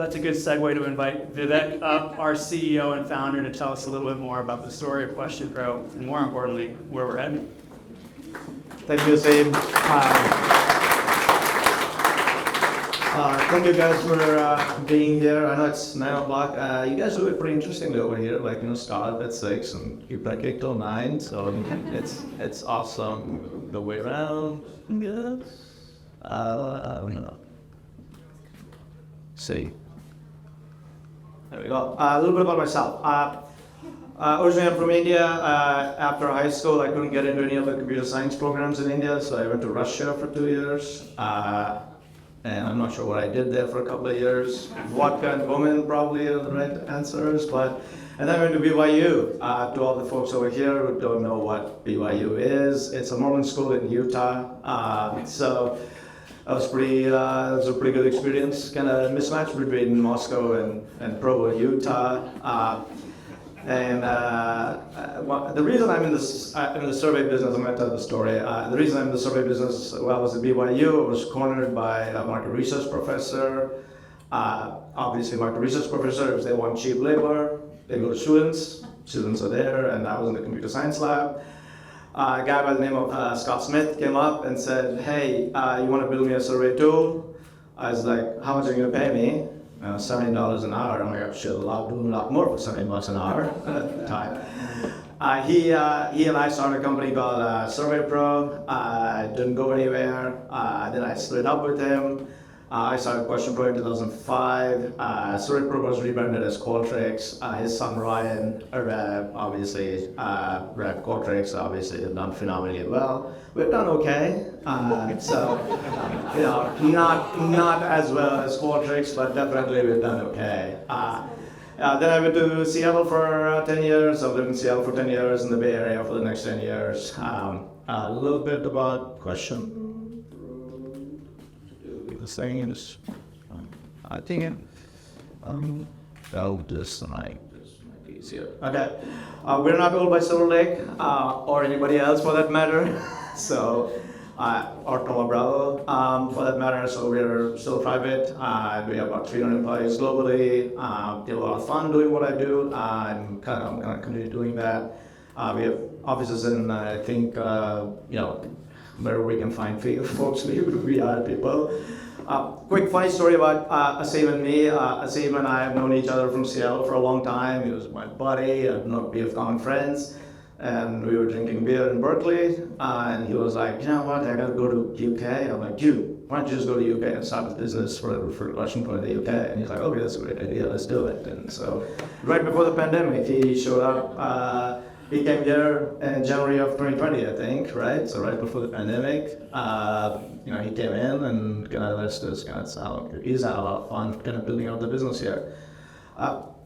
that's a good segue to invite Vivek up, our CEO and founder, to tell us a little bit more about the story of QuestionPro, and more importantly, where we're headed. Thank you, Zaid. Thank you guys for being here. I know it's 9 o'clock. You guys do it pretty interestingly over here. Like, start at 6 and keep that kick till 9. So it's awesome the way around. Yes. I don't know. See. There we go. A little bit about myself. Originally, I'm from India. After high school, I couldn't get into any of the computer science programs in India, so I went to Russia for 2 years. And I'm not sure what I did there for a couple of years. Vodka and women probably are the right answers. And then I went to BYU. To all the folks over here who don't know what BYU is, it's a Mormon school in Utah. So that was a pretty good experience. Kind of mismatch between Moscow and Provo, Utah. The reason I'm in the survey business, I'm going to tell the story. The reason I'm in the survey business, I was at BYU. I was cornered by a market research professor. Obviously, market research professors, they want cheap labor. They go to students. Students are there, and I was in the computer science lab. A guy by the name of Scott Smith came up and said, "Hey, you want to build me a survey tool?" I was like, "How much are you going to pay me?" $70 an hour. I'm like, shit, doing a lot more for $70 an hour at the time. He and I started a company called SurveyPro. Didn't go anywhere. Then I split up with him. I started QuestionPro in 2005. SurveyPro was rebranded as Qualtrics. His son Ryan, obviously, ran Qualtrics. Obviously, they've done phenomenally well. We've done okay. Not as well as Qualtrics, but definitely we've done okay. Then I went to Seattle for 10 years. I've lived in Seattle for 10 years, in the Bay Area for the next 10 years. A little bit about Question. The thing is, I think this might be easier. Okay. We're not owned by Silver Lake or anybody else for that matter. Or Thoma Bravo for that matter. So we're still private. We have about 300 employees globally. Get a lot of fun doing what I do. I'm gonna continue doing that. We have offices in, I think, where we can find folks, we hire people. Quick funny story about Asim and me. Asim and I have known each other from Seattle for a long time. He was my buddy. We have common friends. And we were drinking beer in Berkeley. And he was like, "You know what, I gotta go to UK." I'm like, "Dude, why don't you just go to UK and start a business for QuestionPro in the UK?" And he's like, "Okay, that's a great idea, let's do it." And so right before the pandemic, he showed up. He came here in January of 2020, I think, right? So right before the pandemic, he came in and let's just he's had a lot of fun building out the business here.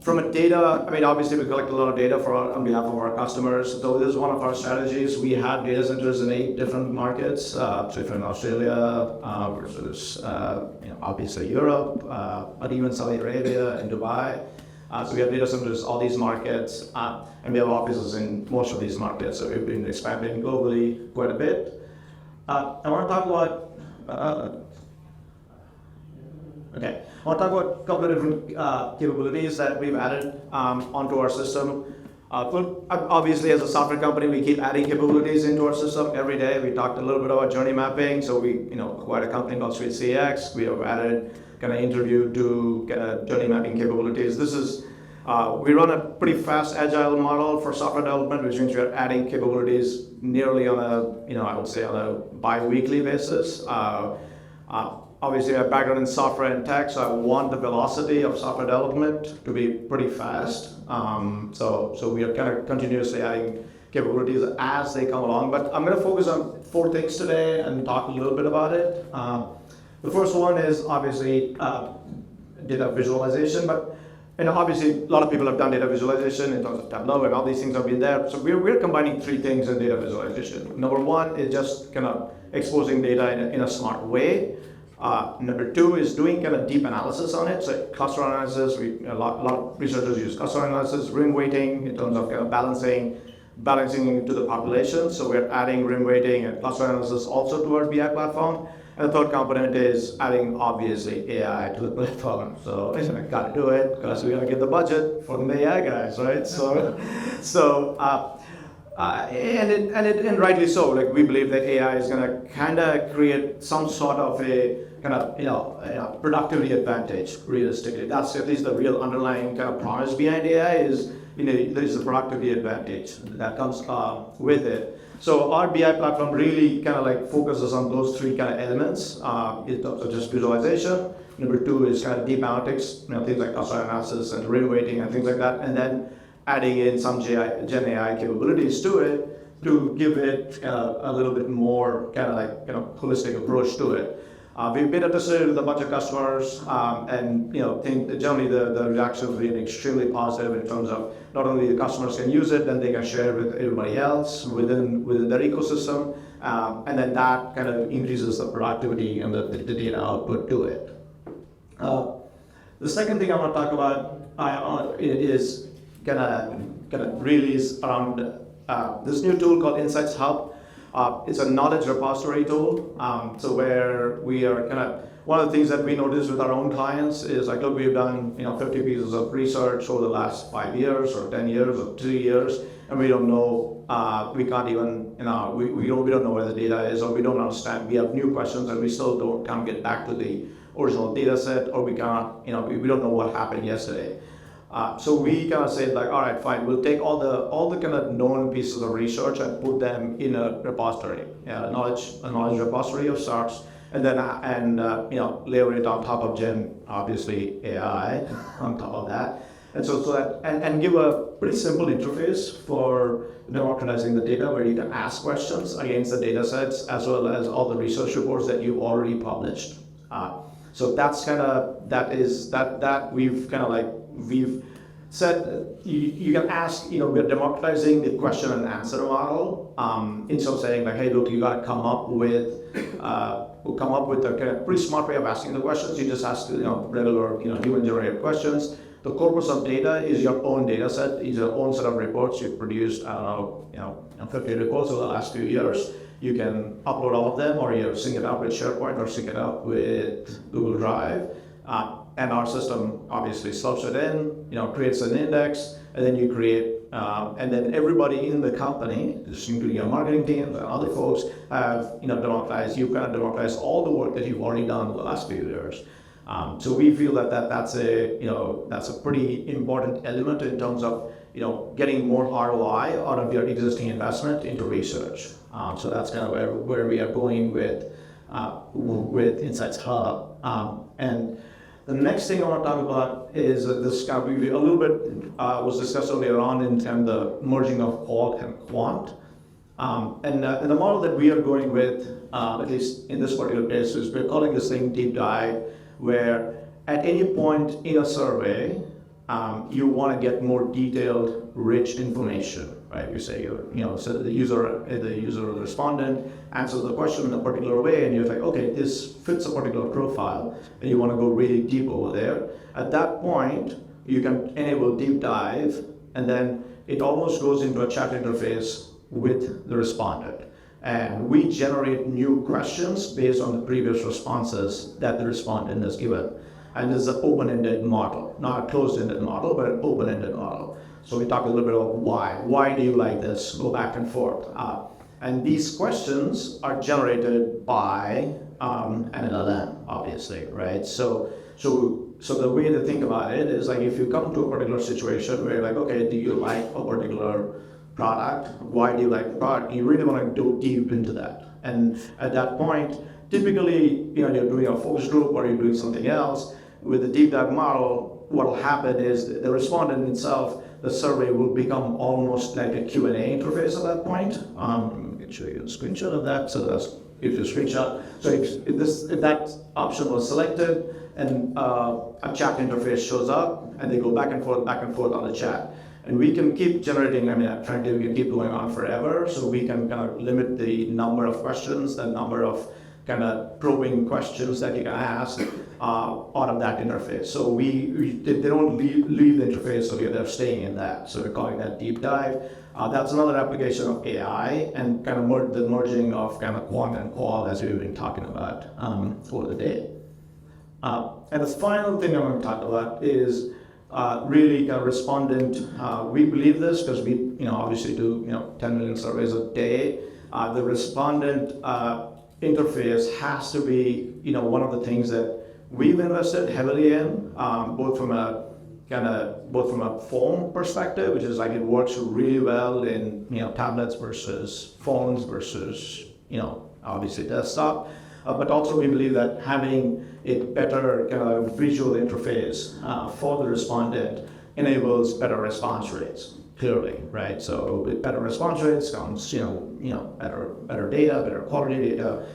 From a data, obviously we collect a lot of data on behalf of our customers. So this is one of our strategies. We have data centers in 8 different markets. So if you're in Australia, versus obviously Europe, but even Saudi Arabia and Dubai. So we have data centers in all these markets, and we have offices in most of these markets. So we've been expanding globally quite a bit. I want to talk about. I want to talk about a couple of different capabilities that we've added onto our system. Obviously, as a software company, we keep adding capabilities into our system every day. We talked a little bit about journey mapping. So we acquired a company called SuiteCX. We have added interview to journey mapping capabilities. This is we run a pretty fast agile model for software development, which means we are adding capabilities nearly on I would say on a bi-weekly basis. Obviously, I have a background in software and tech, so I want the velocity of software development to be pretty fast. So we are continuously adding capabilities as they come along. But I'm going to focus on 4 things today and talk a little bit about it. The first one is obviously data visualization, but obviously a lot of people have done data visualization in terms of Tableau and all these things have been there. So we're combining 3 things in data visualization. Number 1 is just exposing data in a smart way. Number 2 is doing deep analysis on it. So cluster analysis, a lot of researchers use cluster analysis, rim weighting in terms of balancing to the population. So we're adding rim weighting and cluster analysis also to our BI platform. And the third component is adding, obviously, AI to the platform. So I got to do it because we got to get the budget from the AI guys, right? And rightly so. Like we believe that AI is going to kind of create some sort of a kind of productivity advantage. Realistically, that's at least the real underlying kind of promise behind AI is there is a productivity advantage that comes with it. So our BI platform really kind of like focuses on those three kind of elements in terms of just visualization. Number two is kind of deep analytics, things like cluster analysis and ring weighting and things like that, and then adding in some Gen AI capabilities to it to give it a little bit more kind of like holistic approach to it. We've beta tested it with a bunch of customers, and think that generally the reaction has been extremely positive in terms of not only the customers can use it, then they can share it with everybody else within their ecosystem, and then that kind of increases the productivity and the data output to it. The second thing I want to talk about is gonna really is around this new tool called InsightsHub. It's a knowledge repository tool. So where we are one of the things that we notice with our own clients is like, look, we've done 50 pieces of research over the last 5 years or 10 years or 2 years, and we don't know, we can't even, we don't know where the data is, or we don't understand. We have new questions and we still can't get back to the original data set, or we can't, we don't know what happened yesterday. So we kind of said like, all right, fine, we'll take all the kind of known pieces of research and put them in a repository, a knowledge repository of sorts, and then layer it on top of obviously AI on top of that, and so that and give a pretty simple interface for democratizing the data where you can ask questions against the data sets as well as all the research reports that you've already published. So that's we've said you can ask, we're democratizing the question and answer model, instead of saying like, hey, look, you got to come up with a kind of pretty smart way of asking the questions. You just ask regular human generated questions. The corpus of data is your own data set, is your own set of reports you've produced. 50 reports over the last few years. You can upload all of them, or you sync it up with SharePoint or sync it up with Google Drive. And our system obviously slots it in, creates an index, and then you create, and then everybody in the company, just including your marketing team and other folks, have democratized all the work that you've already done in the last few years. So we feel that's a pretty important element in terms of getting more ROI out of your existing investment into research. So that's kind of where we are going with InsightsHub. And the next thing I want to talk about is this kind of a little bit was discussed earlier on in terms of the merging of qual and quant. And the model that we are going with, at least in this particular case, is we're calling this thing deep dive, where at any point in a survey, you want to get more detailed, rich information, right? You say, so the user or the respondent answers the question in a particular way, and you're like, okay, this fits a particular profile, and you want to go really deep over there. At that point, you can enable deep dive, and then it almost goes into a chat interface with the respondent. And we generate new questions based on the previous responses that the respondent has given. And this is an open-ended model, not a closed-ended model, but an open-ended model. So we talk a little bit about why. Why do you like this? Go back and forth. And these questions are generated by an LLM, obviously, right? So the way to think about it is like, if you come to a particular situation where you're like, okay, do you like a particular product? Why do you like the product? You really want to go deep into that. And at that point, typically, you're doing a focus group or you're doing something else. With the deep dive model, what will happen is the respondent itself, the survey will become almost like a Q&A interface at that point. I can show you a screenshot of that. So that's if you screenshot. So if that option was selected, and a chat interface shows up, and they go back and forth on the chat. And we can keep generating, frankly, we can keep going on forever. So we can kind of limit the number of questions, the number of kind of probing questions that you can ask out of that interface. So they don't leave the interface, so they're staying in that. So we're calling that deep dive. That's another application of AI and kind of the merging of kind of quant and qual as we've been talking about over the day. And the final thing I'm going to talk about is really kind of respondent. We believe this because we, obviously do 10 million surveys a day. The respondent interface has to be one of the things that we've invested heavily in, both from a phone perspective, which is like it works really well in tablets versus phones versus obviously desktop. But also we believe that having a better kind of visual interface for the respondent enables better response rates. Clearly, right? So with better response rates comes better data, better quality data.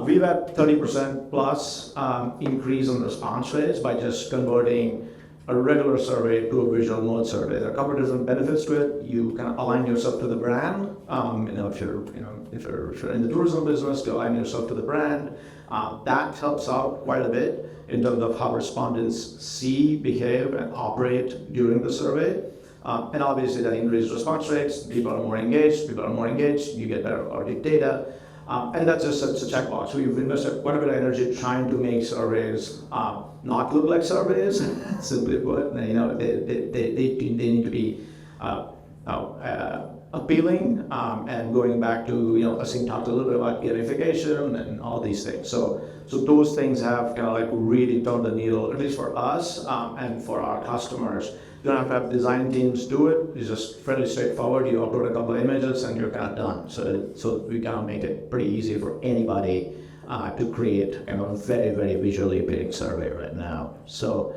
We've had 30% plus increase in response rates by just converting a regular survey to a visual mode survey. There are a couple of different benefits to it. You kind of align yourself to the brand. If you're in the tourism business, to align yourself to the brand. That helps out quite a bit in terms of how respondents see, behave, and operate during the survey. And obviously that increases response rates. People are more engaged. You get better audit data. And that's just a checkbox. We've invested quite a bit of energy trying to make surveys not look like surveys, simply put. They need to be appealing, and going back to, Asim talked a little bit about gamification and all these things. So those things have kind of like really turned the needle, at least for us and for our customers. You don't have design teams do it. It's just fairly straightforward. You upload a couple of images and you're kind of done. So we kind of make it pretty easy for anybody to create kind of a very, very visually appealing survey right now. So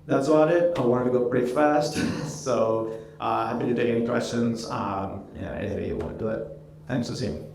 that's about it. I wanted to go pretty fast. So happy to take any questions. Anything you want to do it. Thanks, Asim.